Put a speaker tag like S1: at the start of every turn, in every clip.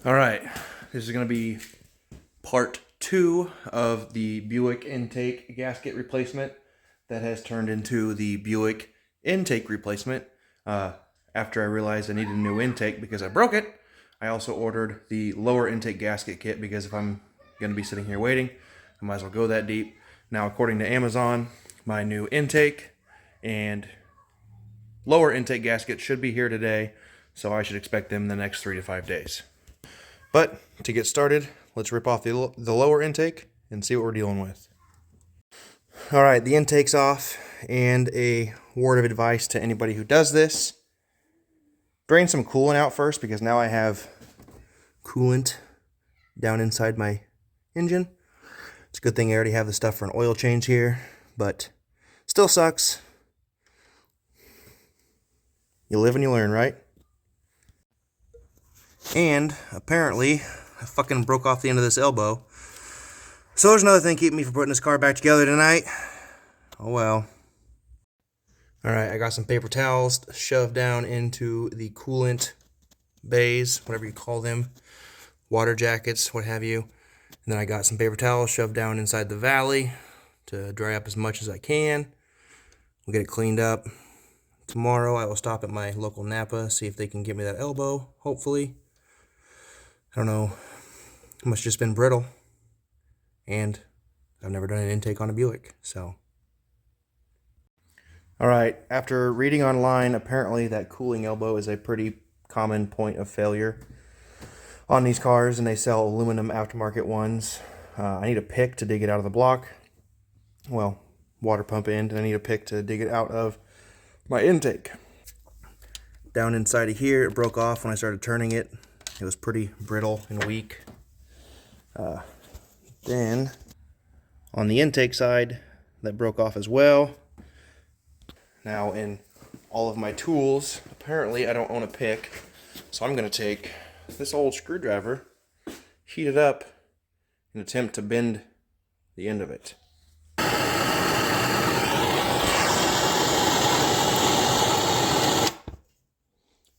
S1: All right, this is going to be part 2 of the Buick intake gasket replacement that has turned into the Buick intake replacement. After I realized I needed a new intake because I broke it, I also ordered the lower intake gasket kit because if I'm going to be sitting here waiting, I might as well go that deep. Now, according to Amazon, my new intake and lower intake gasket should be here today, so I should expect them in the next 3 to 5 days. But to get started, let's rip off the lower intake and see what we're dealing with. All right, the intake's off, and a word of advice to anybody who does this. Drain some coolant out first, because now I have coolant down inside my engine. It's a good thing I already have the stuff for an oil change here, but still sucks. You live and you learn, right? And apparently, I fucking broke off the end of this elbow. So there's another thing keeping me from putting this car back together tonight. Oh well. Alright, I got some paper towels shoved down into the coolant bays, whatever you call them. Water jackets, what have you. And then I got some paper towels shoved down inside the valley to dry up as much as I can. We'll get it cleaned up. Tomorrow I will stop at my local Napa, see if they can get me that elbow, hopefully. I don't know. It must have just been brittle. And I've never done an intake on a Buick, so. Alright, after reading online, apparently that cooling elbow is a pretty common point of failure on these cars, and they sell aluminum aftermarket ones. I need a pick to dig it out of the block. Well, water pump end, and I need a pick to dig it out of my intake. Down inside of here, it broke off when I started turning it. It was pretty brittle and weak. Then, on the intake side, that broke off as well. Now, in all of my tools, apparently I don't own a pick, so I'm going to take this old screwdriver, heat it up, and attempt to bend the end of it. I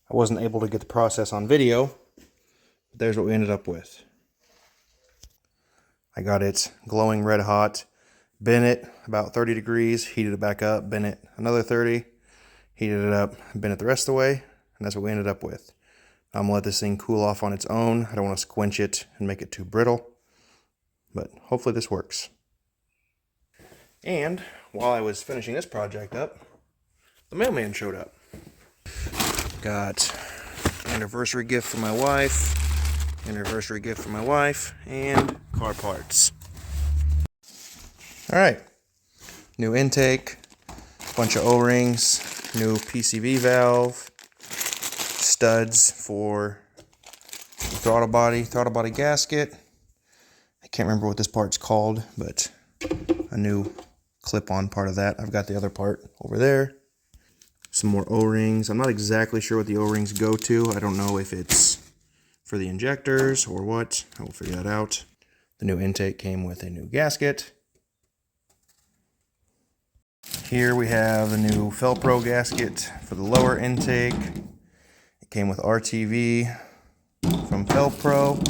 S1: wasn't able to get the process on video, but there's what we ended up with. I got it glowing red hot, bent it about 30 degrees, heated it back up, bent it another 30, heated it up, bent it the rest of the way, and that's what we ended up with. I'm going to let this thing cool off on its own. I don't want to squinch it and make it too brittle, but hopefully this works. And while I was finishing this project up, the mailman showed up. Got anniversary gift for my wife, and car parts. Alright, new intake, bunch of O-rings, new PCV valve, studs for throttle body gasket. I can't remember what this part's called, but a new clip-on part of that. I've got the other part over there. Some more O-rings. I'm not exactly sure what the O-rings go to. I don't know if it's for the injectors or what. I will figure that out. The new intake came with a new gasket. Here we have the new Felpro gasket for the lower intake. It came with RTV from Felpro.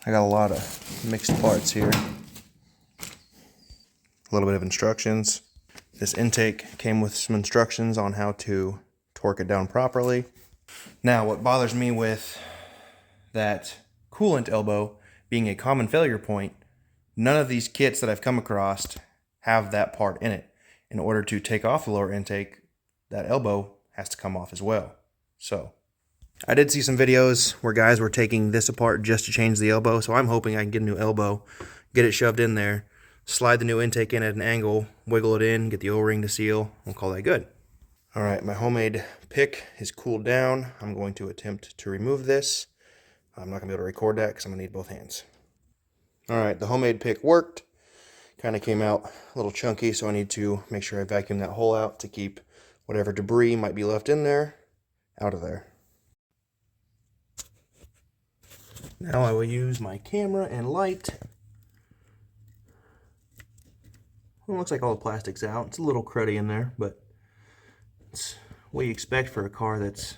S1: I got a lot of mixed parts here. A little bit of instructions. This intake came with some instructions on how to torque it down properly. Now, what bothers me with that coolant elbow being a common failure point, none of these kits that I've come across have that part in it. In order to take off the lower intake, that elbow has to come off as well. So, I did see some videos where guys were taking this apart just to change the elbow, so I'm hoping I can get a new elbow, get it shoved in there, slide the new intake in at an angle, wiggle it in, get the O-ring to seal, we'll call that good. Alright, my homemade pick is cooled down. I'm going to attempt to remove this. I'm not going to be able to record that because I'm going to need both hands. Alright, the homemade pick worked. Kind of came out a little chunky, so I need to make sure I vacuum that hole out to keep whatever debris might be left in there out of there. Now I will use my camera and light. Well, it looks like all the plastic's out. It's a little cruddy in there, but it's what you expect for a car that's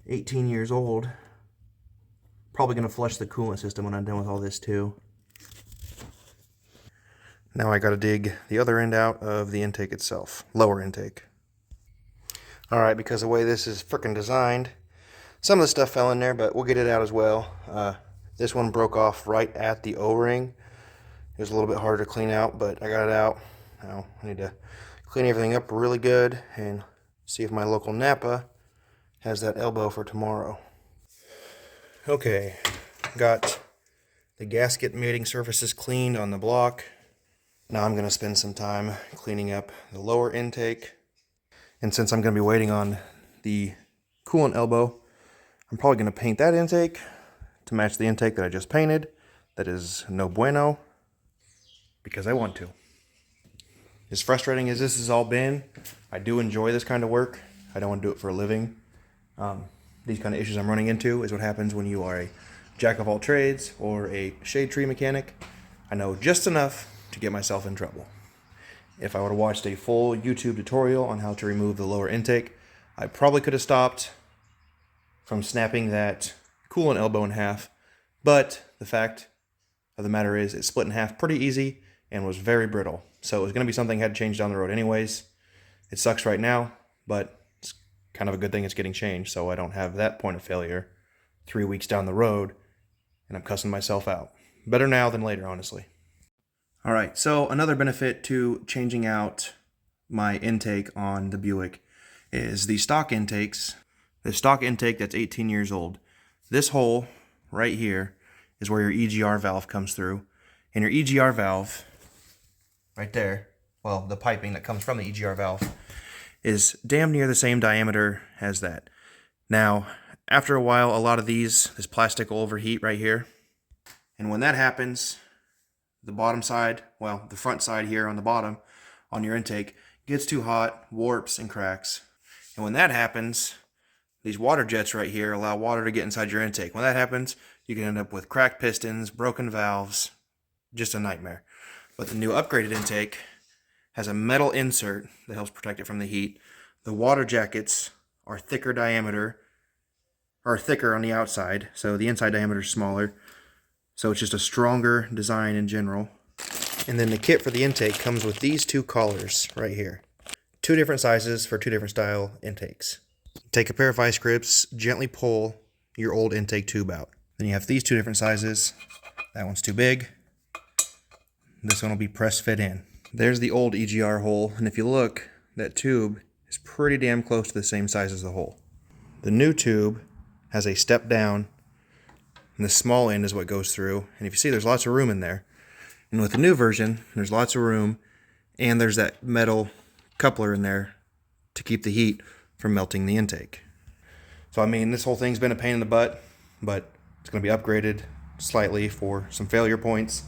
S1: 18 years old. Probably going to flush the coolant system when I'm done with all this too. Now I got to dig the other end out of the intake itself, lower intake. All right, because the way this is freaking designed, some of the stuff fell in there, but we'll get it out as well. This one broke off right at the O-ring. It was a little bit harder to clean out, but I got it out. Now I need to clean everything up really good and see if my local Napa has that elbow for tomorrow. Okay, got the gasket mating surfaces cleaned on the block. Now I'm going to spend some time cleaning up the lower intake. And since I'm going to be waiting on the coolant elbow, I'm probably going to paint that intake to match the intake that I just painted. That is no bueno, because I want to. As frustrating as this has all been, I do enjoy this kind of work. I don't want to do it for a living. These kind of issues I'm running into is what happens when you are a jack of all trades or a shade tree mechanic. I know just enough to get myself in trouble. If I would have watched a full YouTube tutorial on how to remove the lower intake, I probably could have stopped from snapping that coolant elbow in half. But the fact of the matter is it split in half pretty easy and was very brittle. So it was going to be something I had to change down the road anyways. It sucks right now, but it's kind of a good thing it's getting changed, so I don't have that point of failure 3 weeks down the road and I'm cussing myself out. Better now than later, honestly. All right, so another benefit to changing out my intake on the Buick is the stock intakes. The stock intake that's 18 years old. This hole right here is where your EGR valve comes through. And your EGR valve, right there, well, the piping that comes from the EGR valve, is damn near the same diameter as that. Now, after a while, a lot of this plastic will overheat right here. And when that happens, the bottom side, well, the front side here on the bottom, on your intake, gets too hot, warps, and cracks. And when that happens, these water jets right here allow water to get inside your intake. When that happens, you can end up with cracked pistons, broken valves, just a nightmare. But the new upgraded intake has a metal insert that helps protect it from the heat. The water jackets are thicker diameter, or thicker on the outside, so the inside diameter is smaller. So it's just a stronger design in general. And then the kit for the intake comes with these two collars right here. 2 different sizes for 2 different style intakes. Take a pair of vice grips, gently pull your old intake tube out. Then you have these 2 different sizes. That one's too big. This one will be press fit in. There's the old EGR hole, and if you look, that tube is pretty damn close to the same size as the hole. The new tube has a step down, and the small end is what goes through. And if you see, there's lots of room in there. And with the new version, there's lots of room, and there's that metal coupler in there to keep the heat from melting the intake. So I mean, this whole thing's been a pain in the butt, but it's going to be upgraded slightly for some failure points.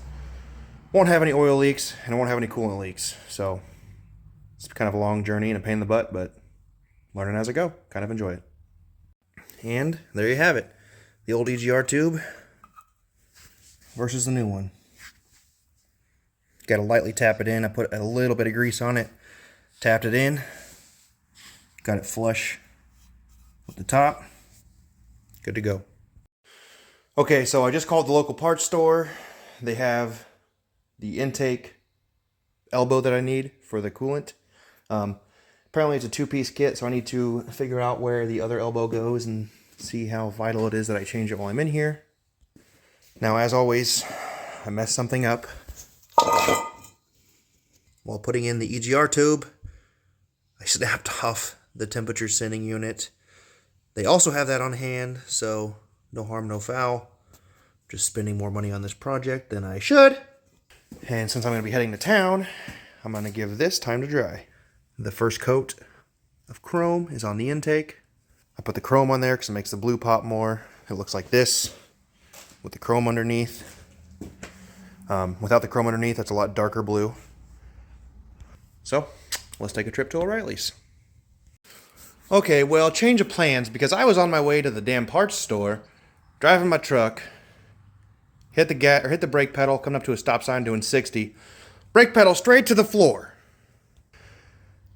S1: Won't have any oil leaks, and it won't have any coolant leaks. So it's kind of a long journey and a pain in the butt, but learning as I go. Kind of enjoy it. And there you have it. The old EGR tube versus the new one. Got to lightly tap it in. I put a little bit of grease on it. Tapped it in. Got it flush with the top. Good to go. Okay, so I just called the local parts store. They have the intake elbow that I need for the coolant. Apparently it's a 2-piece kit, so I need to figure out where the other elbow goes and see how vital it is that I change it while I'm in here. Now, as always, I messed something up. While putting in the EGR tube, I snapped off the temperature sending unit. They also have that on hand, so no harm, no foul. Just spending more money on this project than I should. And since I'm going to be heading to town, I'm going to give this time to dry. The first coat of chrome is on the intake. I put the chrome on there because it makes the blue pop more. It looks like this with the chrome underneath. Without the chrome underneath, that's a lot darker blue. So, let's take a trip to O'Reilly's. Okay, well, change of plans, because I was on my way to the damn parts store, driving my truck, hit the brake pedal, coming up to a stop sign doing 60, brake pedal straight to the floor.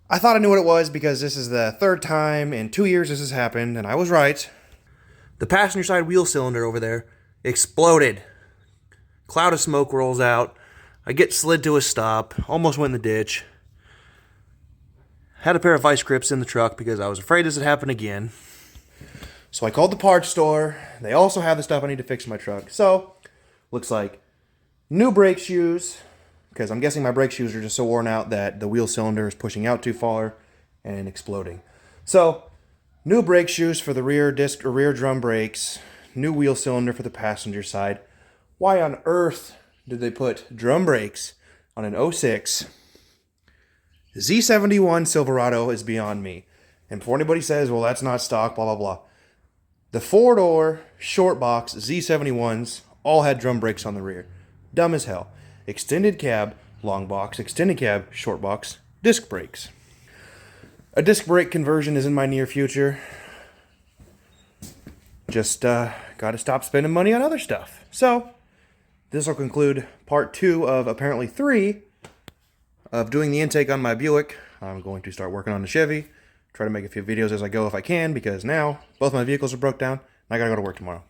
S1: I thought I knew what it was because this is the 3rd time in 2 years this has happened, and I was right. The passenger side wheel cylinder over there exploded. Cloud of smoke rolls out. I get slid to a stop, almost went in the ditch. Had a pair of vice grips in the truck because I was afraid this would happen again. So I called the parts store. They also have the stuff I need to fix in my truck. So, looks like new brake shoes, because I'm guessing my brake shoes are just so worn out that the wheel cylinder is pushing out too far and exploding. So, new brake shoes for the rear disc or rear drum brakes, new wheel cylinder for the passenger side. Why on earth did they put drum brakes on an 06 Z71 Silverado is beyond me. And before anybody says, well, that's not stock, blah, blah, blah. The four-door short box Z71s all had drum brakes on the rear. Dumb as hell. Extended cab, long box, extended cab, short box, disc brakes. A disc brake conversion is in my near future. Just gotta stop spending money on other stuff. So, this will conclude part 2 of apparently 3 of doing the intake on my Buick. I'm going to start working on the Chevy. Try to make a few videos as I go if I can, because now both my vehicles are broke down and I gotta go to work tomorrow.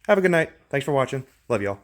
S1: Have a good night. Thanks for watching. Love y'all.